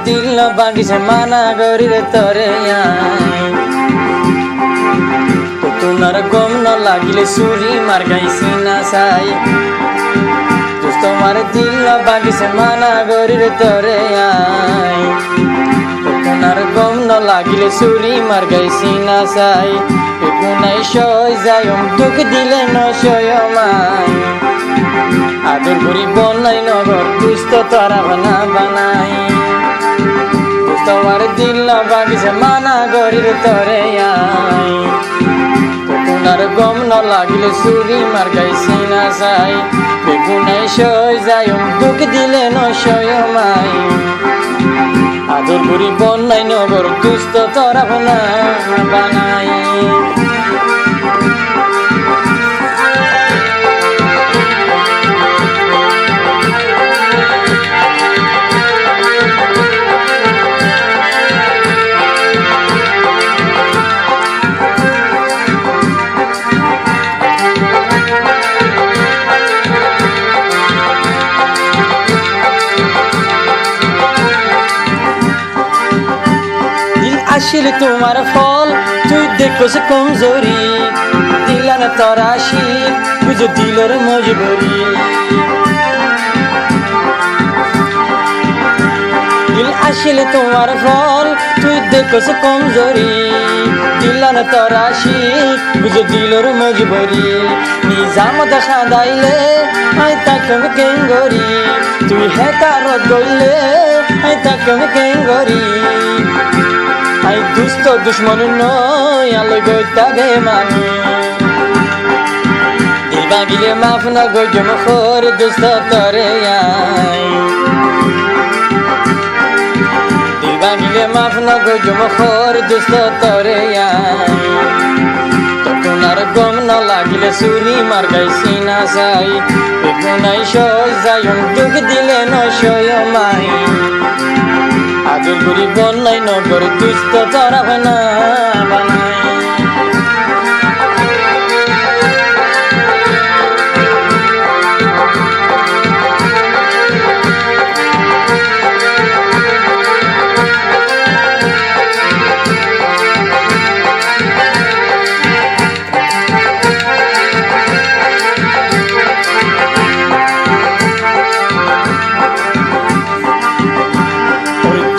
দিল না বাগিছে মানা করি রে তরে তোমার গম ন লাগিলে চুরি মার গাইছি না চাই তোমার দিল না বাগিছে মানা করি রে তরে তোমার গম ন লাগিলে চুরি মার গাইছি না চাই গুনাই সই যায় দুঃখ দিলে নয় মাই আদর করি বনাই নগর দুষ্ট তারা বানা বানাই তোমার দিল না বাগিছে মানা করি রে তরে তোমার গম ন লাগিলে চুরি মার গাইছি না চাই বেগুনাই সই যায় দুঃখ দিলে নয় মাই আদর করি বনাই নগর দুষ্ট তারা বানা বানাই আসিল তোমার ফল তুই দেখোস কমজোরি দিলা না তোরা শীত বুঝো দিলর মজবুরি দিল আসিল তোমার ফল তুই দেখোস কমজোরি দিলা না তোরা শীত বুঝো দিলর মজবুরি নিজামত সাদাইলে আই তাকম কেঙ্গরি তুই হেকারত গইলে আই তাকম কেঙ্গরি আই দুষ্ট দুশ্মন নয় আলোয় গইতা বেমানি দিল বাগিলে মাফ না গইজ মখর দুষ্ট তরে দিল বাগিলে মাফ না গইজ মখর দুষ্ট তরে তখন আর গম না লাগিলে চুরি মার গাইছি না চাই বেগুনাই সই যায় দুঃখ দিলে নয় মাই আদর করি বনাই নগর দুষ্ট তারা বানা বানাই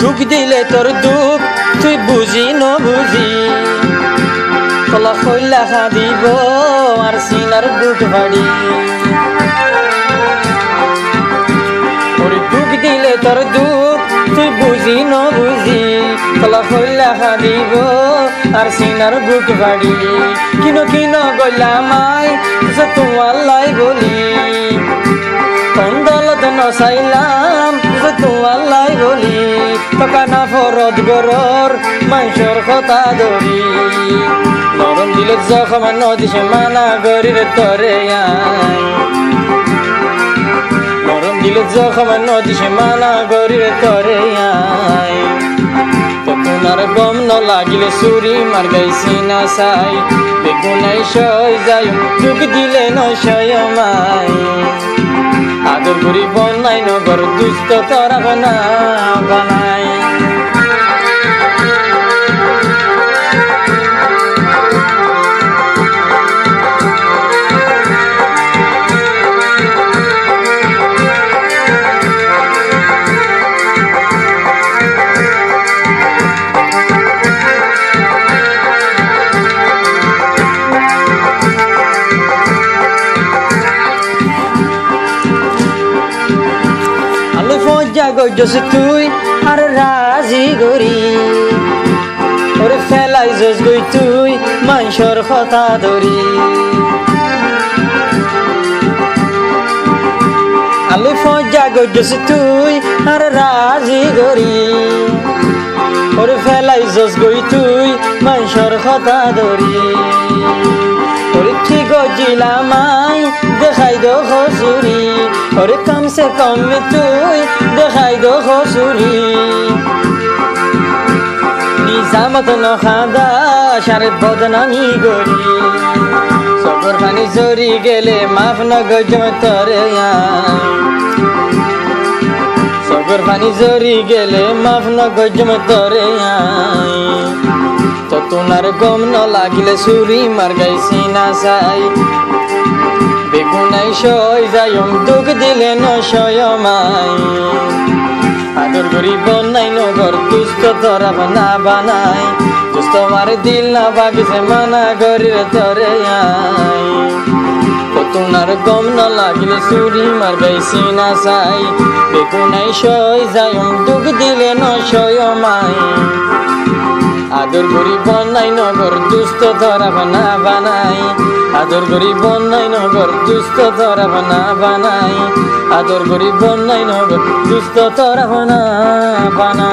দুঃখ দিলে তোর দুঃখ তুই বুঝি ন বুঝি কলা খৈলা খাদিব আর সিনার বুক ভাড়ি ওর দুঃখ দিলে তোর দুঃখ তুই বুঝি ন বুঝি কলা খৈলা খাদিব আর সিনার বুক ভাড়ি কিনো গলা মাই তোমার লাই বলি কন্দলত নচাইলাম তোমার লাই বলি টকানা ফরত গরর মাংসর কথা ধরি নরম দিলত জখম নদিছে মানা গরির তরে নরম দিলত জখম নদিছে মানা গরির তরে তখন আর গম ন লাগিলে চুরি মার গাইছি না চাই বেগুনাই সই যায় দুঃখ দিলে নয় মাই আদর করি বনাই নগর দুষ্ট তারা বানা বানাই গইজস তুই আর রাজি গরি ওরে ফেলাই জস গই তুই মাংসর কথা ধরি আলু ফজা গইজস তুই আর রাজি গরি ওরে ফেলাই জস গই তুই মাংসর কথা ধরি ওরে ঠিক জিলামাই দেখাই দো হসুরি ওরে কমসে কম তুই দেখাই দো হসুরি নিজামত নখাদা সারে বদনামি গরি সবর পানি জরি গেলে মাফ না গজম তরে চোখের পানি জরি গেলে মাফ নগজম তরে আই তো তোমার গম ন লাগিলে চুরি মার গাইছি না চাই বেগুনাই সই যায়ম দুঃখ দিলে ন সয়মাই আদর করি বনাই নগর দুষ্ট তোরা বানা বানাই দুষ্ট মার দিল না বাগিছে মানা গরির তরে আই তোমার গম ন লাগিলে চুরি মার গাইছি না চাই বেগুনাই সই যায়ম দুঃখ দিলে ন সয়মাই আদর করি বনাই নগর দুষ্ট তোরা বানা বানাই আদর করি বনাই নগর দুষ্ট তোরা বানা বানাই আদর করি বনাই নগর দুষ্ট তোরা বানা বানাই